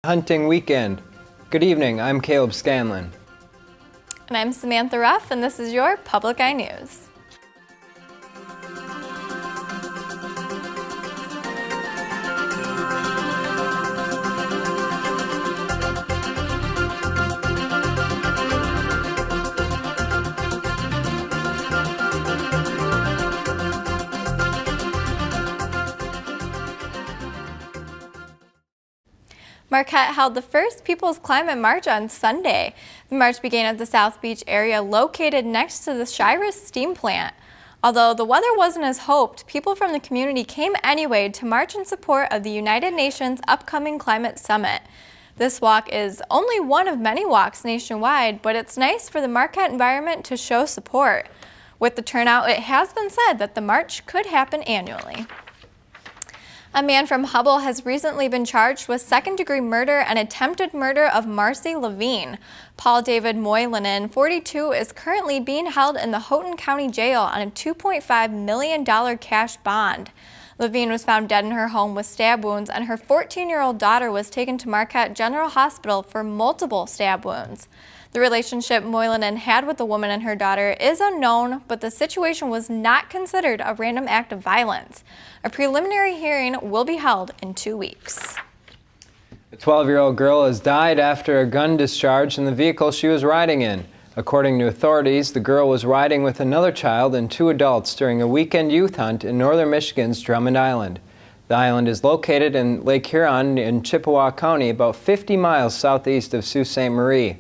Hunting weekend. Good evening, I'm Caleb Scanlon. And I'm Samantha Ruff, and this is your Public Eye News. Marquette held the first People's Climate March on Sunday. The march began at the South Beach area located next to the Shiras steam plant. Although the weather wasn't as hoped, people from the community came anyway to march in support of the United Nations upcoming climate summit. This walk is only one of many walks nationwide, but it's nice for the Marquette environment to show support. With the turnout, it has been said that the march could happen annually. A man from Hubbell has recently been charged with second-degree murder and attempted murder of Marcy Levine. Paul David Moylanen, 42, is currently being held in the Houghton County Jail on a $2.5 million cash bond. Levine was found dead in her home with stab wounds, and her 14-year-old daughter was taken to Marquette General Hospital for multiple stab wounds. The relationship Moylanen had with the woman and her daughter is unknown, but the situation was not considered a random act of violence. A preliminary hearing will be held in 2 weeks. A 12-year-old girl has died after a gun discharged in the vehicle she was riding in. According to authorities, the girl was riding with another child and 2 adults during a weekend youth hunt in northern Michigan's Drummond Island. The island is located in Lake Huron in Chippewa County, about 50 miles southeast of Sault Ste. Marie.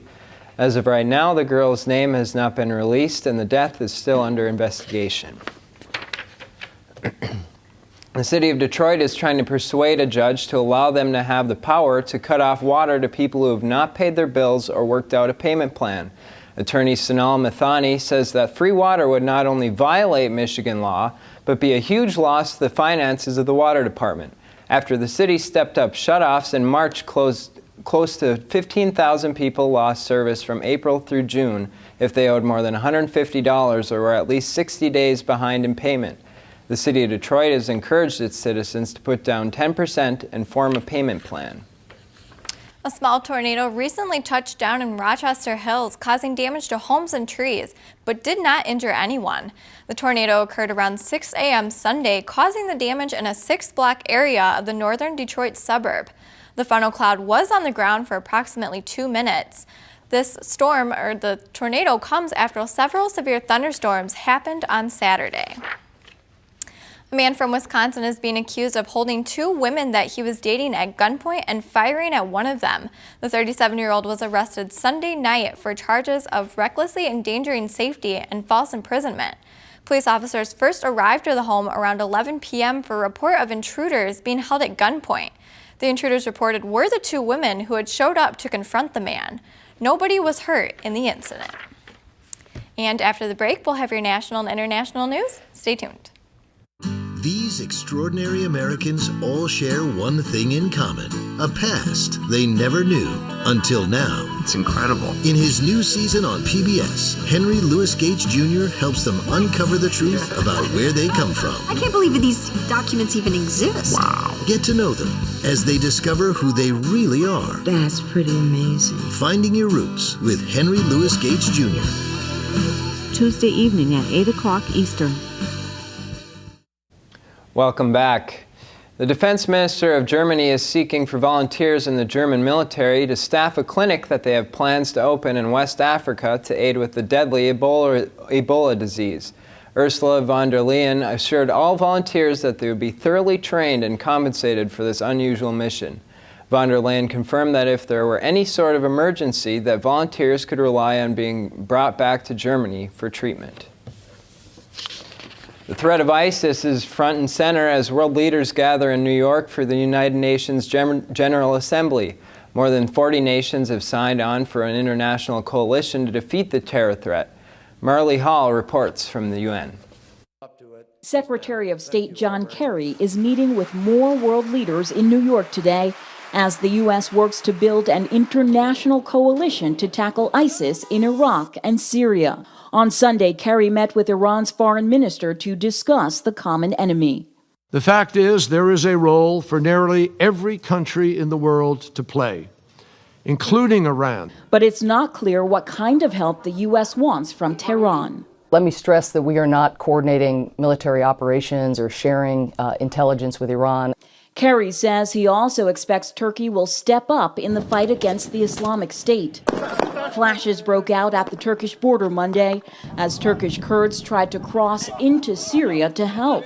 As of right now, the girl's name has not been released and the death is still under investigation. The city of Detroit is trying to persuade a judge to allow them to have the power to cut off water to people who have not paid their bills or worked out a payment plan. Attorney Sunal Mathani says that free water would not only violate Michigan law, but be a huge loss to the finances of the water department. After the city stepped up shutoffs in March, close to 15,000 people lost service from April through June if they owed more than $150 or were at least 60 days behind in payment. The city of Detroit has encouraged its citizens to put down 10% and form a payment plan. A small tornado recently touched down in Rochester Hills, causing damage to homes and trees, but did not injure anyone. The tornado occurred around 6 a.m. Sunday, causing the damage in a 6-block area of the northern Detroit suburb. The funnel cloud was on the ground for approximately 2 minutes. This storm, or the tornado, comes after several severe thunderstorms happened on Saturday. A man from Wisconsin is being accused of holding 2 women that he was dating at gunpoint and firing at one of them. The 37-year-old was arrested Sunday night for charges of recklessly endangering safety and false imprisonment. Police officers first arrived to the home around 11 p.m. for a report of intruders being held at gunpoint. The intruders reported were the 2 women who had showed up to confront the man. Nobody was hurt in the incident. And after the break, we'll have your national and international news. Stay tuned. These extraordinary Americans all share one thing in common, a past they never knew until now. It's incredible. In his new season on PBS, Henry Louis Gates Jr. helps them uncover the truth about where they come from. I can't believe these documents even exist. Wow. Get to know them as they discover who they really are. That's pretty amazing. Finding Your Roots with Henry Louis Gates Jr. Tuesday evening at 8 o'clock Eastern. Welcome back. The defense minister of Germany is seeking for volunteers in the German military to staff a clinic that they have plans to open in West Africa to aid with the deadly Ebola disease. Ursula von der Leyen assured all volunteers that they would be thoroughly trained and compensated for this unusual mission. Von der Leyen confirmed that if there were any sort of emergency, that volunteers could rely on being brought back to Germany for treatment. The threat of ISIS is front and center as world leaders gather in New York for the United Nations General Assembly. More than 40 nations have signed on for an international coalition to defeat the terror threat. Marley Hall reports from the UN. Secretary of State John Kerry is meeting with more world leaders in New York today as the U.S. works to build an international coalition to tackle ISIS in Iraq and Syria. On Sunday, Kerry met with Iran's foreign minister to discuss the common enemy. The fact is, there is a role for nearly every country in the world to play. including Iran. But it's not clear what kind of help the U.S. wants from Tehran. Let me stress that we are not coordinating military operations or sharing intelligence with Iran. Kerry says he also expects Turkey will step up in the fight against the Islamic State. Clashes broke out at the Turkish border Monday as Turkish Kurds tried to cross into Syria to help.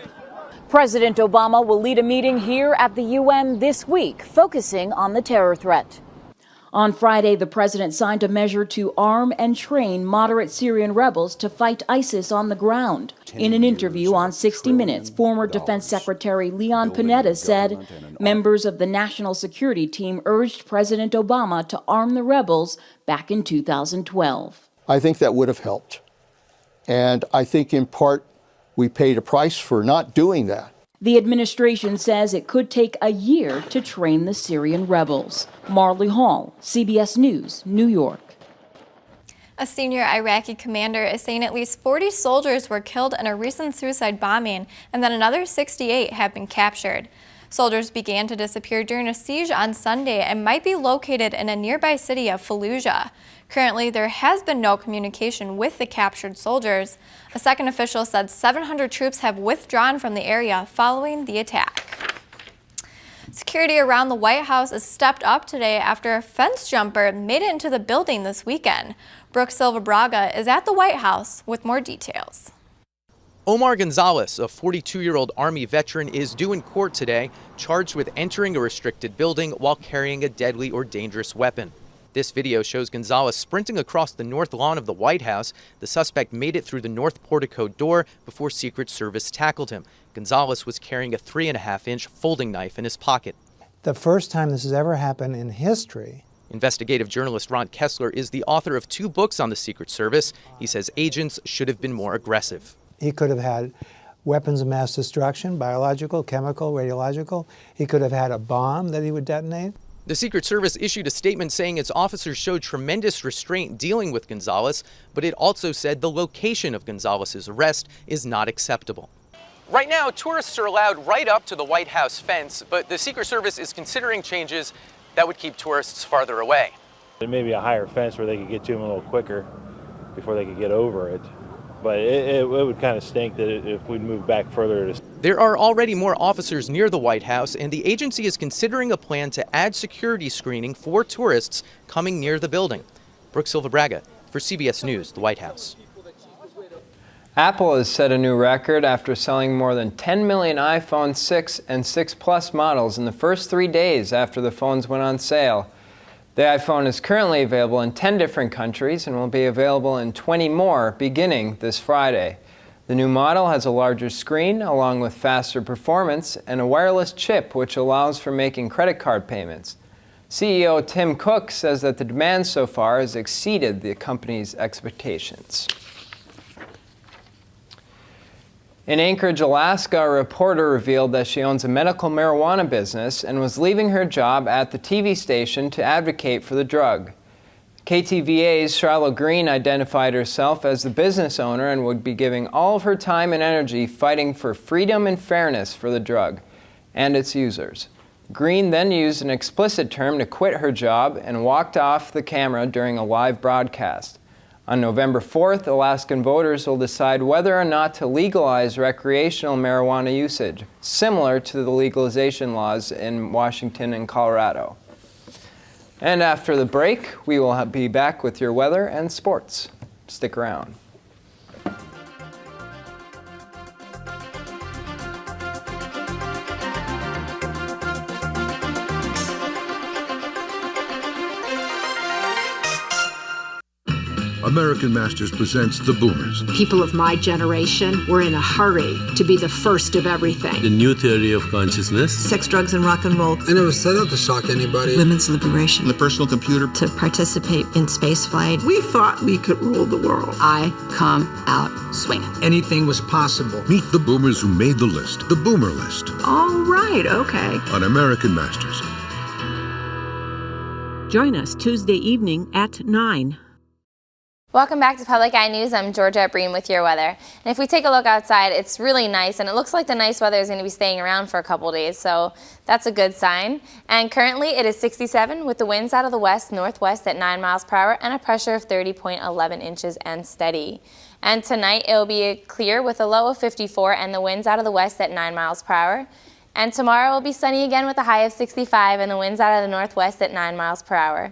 President Obama will lead a meeting here at the UN this week, focusing on the terror threat. On Friday, the president signed a measure to arm and train moderate Syrian rebels to fight ISIS on the ground. In an interview on 60 Minutes, former Defense Secretary Leon Panetta said members of the National Security Team urged President Obama to arm the rebels back in 2012. I think that would have helped. And I think in part we paid a price for not doing that. The administration says it could take a year to train the Syrian rebels. Marley Hall, CBS News, New York. A senior Iraqi commander is saying at least 40 soldiers were killed in a recent suicide bombing and that another 68 have been captured. Soldiers began to disappear during a siege on Sunday and might be located in a nearby city of Fallujah. Currently, there has been no communication with the captured soldiers. A second official said 700 troops have withdrawn from the area following the attack. Security around the White House is stepped up today after a fence jumper made it into the building this weekend. Brooke Silva Braga is at the White House with more details. Omar Gonzalez, a 42-year-old Army veteran, is due in court today, charged with entering a restricted building while carrying a deadly or dangerous weapon. This video shows Gonzalez sprinting across the north lawn of the White House. The suspect made it through the north portico door before Secret Service tackled him. Gonzalez was carrying a 3.5-inch folding knife in his pocket. The first time this has ever happened in history. Investigative journalist Ron Kessler is the author of 2 books on the Secret Service. He says agents should have been more aggressive. He could have had weapons of mass destruction, biological, chemical, radiological. He could have had a bomb that he would detonate. The Secret Service issued a statement saying its officers showed tremendous restraint dealing with Gonzalez, but it also said the location of Gonzalez's arrest is not acceptable. Right now, tourists are allowed right up to the White House fence, but the Secret Service is considering changes that would keep tourists farther away. There may be a higher fence where they could get to him a little quicker before they could get over it. But it would kind of stink that if we'd move back further. There are already more officers near the White House, and the agency is considering a plan to add security screening for tourists coming near the building. Brooke Silva Braga for CBS News, the White House. Apple has set a new record after selling more than 10 million iPhone 6 and 6 Plus models in the first 3 days after the phones went on sale. The iPhone is currently available in 10 different countries and will be available in 20 more beginning this Friday. The new model has a larger screen along with faster performance and a wireless chip which allows for making credit card payments. CEO Tim Cook says that the demand so far has exceeded the company's expectations. In Anchorage, Alaska, a reporter revealed that she owns a medical marijuana business and was leaving her job at the TV station to advocate for the drug. KTVA's Charlotte Green identified herself as the business owner and would be giving all of her time and energy fighting for freedom and fairness for the drug and its users. Green then used an explicit term to quit her job and walked off the camera during a live broadcast. On November 4th, Alaskan voters will decide whether or not to legalize recreational marijuana usage, similar to the legalization laws in Washington and Colorado. And after the break, we will be back with your weather and sports. Stick around. American Masters presents The Boomers. People of my generation were in a hurry to be the first of everything. The new theory of consciousness. Sex, drugs, and rock and roll. I never set out to shock anybody. Women's liberation. The personal computer. To participate in spaceflight. We thought we could rule the world. I come out swinging. Anything was possible. Meet the boomers who made the list. The Boomer List. All right, okay. On American Masters. Join us Tuesday evening at 9. Welcome back to Public Eye News. I'm Georgia Breen with your weather. And if we take a look outside, it's really nice, and it looks like the nice weather is going to be staying around for a couple days, so that's a good sign. And currently it is 67 with the winds out of the west-northwest at 9 miles per hour and a pressure of 30.11 inches and steady. And tonight it will be clear with a low of 54 and the winds out of the west at 9 miles per hour. And tomorrow will be sunny again with a high of 65 and the winds out of the northwest at 9 miles per hour.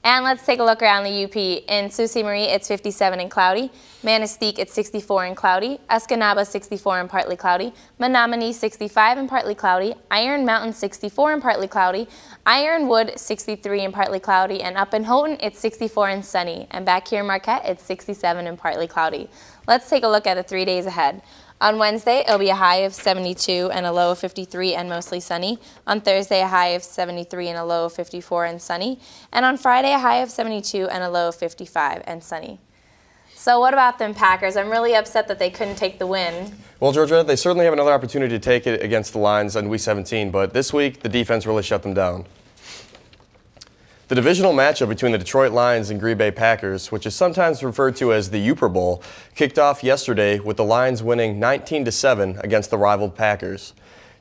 And let's take a look around the UP. In Sault Ste. Marie, it's 57 and cloudy. Manistee, it's 64 and cloudy. Escanaba, 64 and partly cloudy. Menominee, 65 and partly cloudy. Iron Mountain, 64 and partly cloudy. Ironwood, 63 and partly cloudy. And up in Houghton, it's 64 and sunny. And back here in Marquette, it's 67 and partly cloudy. Let's take a look at the 3 days ahead. On Wednesday, it'll be a high of 72 and a low of 53 and mostly sunny. On Thursday, a high of 73 and a low of 54 and sunny. And on Friday, a high of 72 and a low of 55 and sunny. So what about them Packers? I'm really upset that they couldn't take the win. Well, Georgia, they certainly have another opportunity to take it against the Lions in Week 17, but this week, the defense really shut them down. The divisional matchup between the Detroit Lions and Green Bay Packers, which is sometimes referred to as the Uper Bowl, kicked off yesterday with the Lions winning 19-7 against the rival Packers.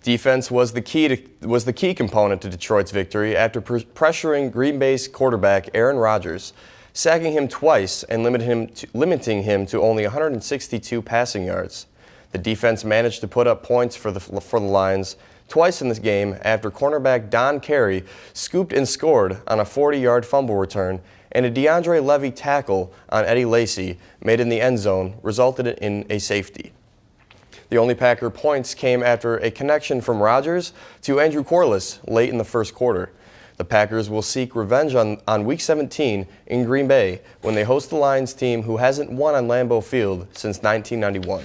Defense was the key component to Detroit's victory after pressuring Green Bay's quarterback Aaron Rodgers, sacking him twice and limiting him to only 162 passing yards. The defense managed to put up points for the Lions twice in this game after cornerback Don Carey scooped and scored on a 40-yard fumble return, and a DeAndre Levy tackle on Eddie Lacy made in the end zone resulted in a safety. The only Packer points came after a connection from Rodgers to Andrew Corliss late in the first quarter. The Packers will seek revenge on Week 17 in Green Bay when they host the Lions team who hasn't won on Lambeau Field since 1991.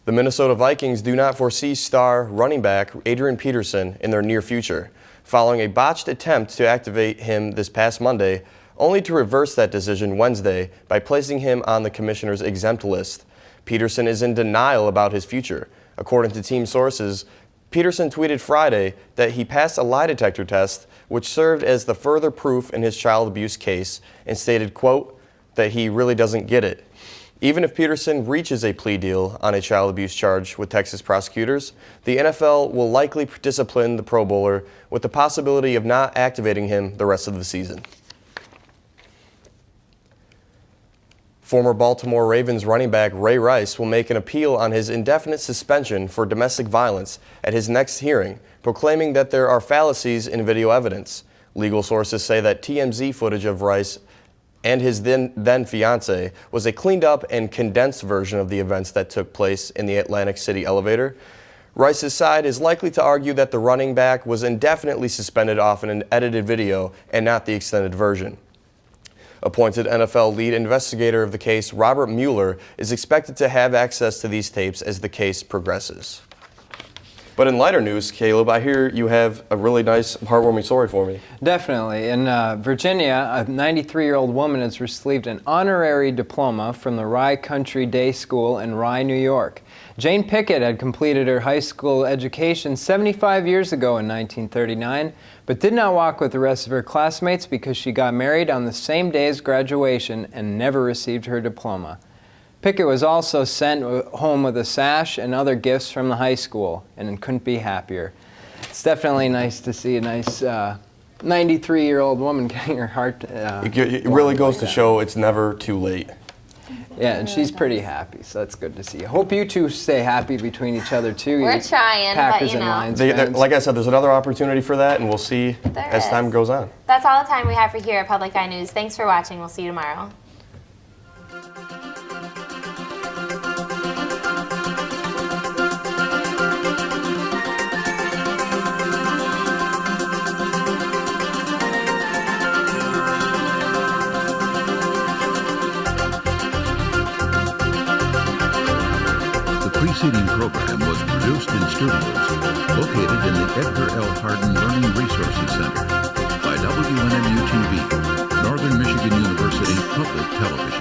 The Minnesota Vikings do not foresee star running back Adrian Peterson in their near future, following a botched attempt to activate him this past Monday, only to reverse that decision Wednesday by placing him on the commissioner's exempt list. Peterson is in denial about his future. According to team sources, Peterson tweeted Friday that he passed a lie detector test, which served as the further proof in his child abuse case, and stated, quote, that he really doesn't get it. Even if Peterson reaches a plea deal on a child abuse charge with Texas prosecutors, the NFL will likely discipline the Pro Bowler with the possibility of not activating him the rest of the season. Former Baltimore Ravens running back Ray Rice will make an appeal on his indefinite suspension for domestic violence at his next hearing, proclaiming that there are fallacies in video evidence. Legal sources say that TMZ footage of Rice and his then fiancée was a cleaned up and condensed version of the events that took place in the Atlantic City elevator. Rice's side is likely to argue that the running back was indefinitely suspended off an edited video and not the extended version. Appointed NFL lead investigator of the case, Robert Mueller, is expected to have access to these tapes as the case progresses. But in lighter news, Caleb, I hear you have a really nice, heartwarming story for me. Definitely. In Virginia, a 93-year-old woman has received an honorary diploma from the Rye Country Day School in Rye, New York. Jane Pickett had completed her high school education 75 years ago in 1939, but did not walk with the rest of her classmates because she got married on the same day as graduation and never received her diploma. Pickett was also sent home with a sash and other gifts from the high school and couldn't be happier. It's definitely nice to see a nice 93-year-old woman getting her heart It really goes to show it's never too late. Yeah, and she's pretty happy, so that's good to see. I hope you two stay happy between each other, too. We're trying, Packers but you know. and Lions Like I said, there's another opportunity for that, and we'll see as time goes on. That's all the time we have for here at Public Eye News. Thanks for watching. We'll see you tomorrow. The preceding program was produced in studios located in the Edgar L. Hardin Learning Resources Center by WNMU-TV, Northern Michigan University Public Television.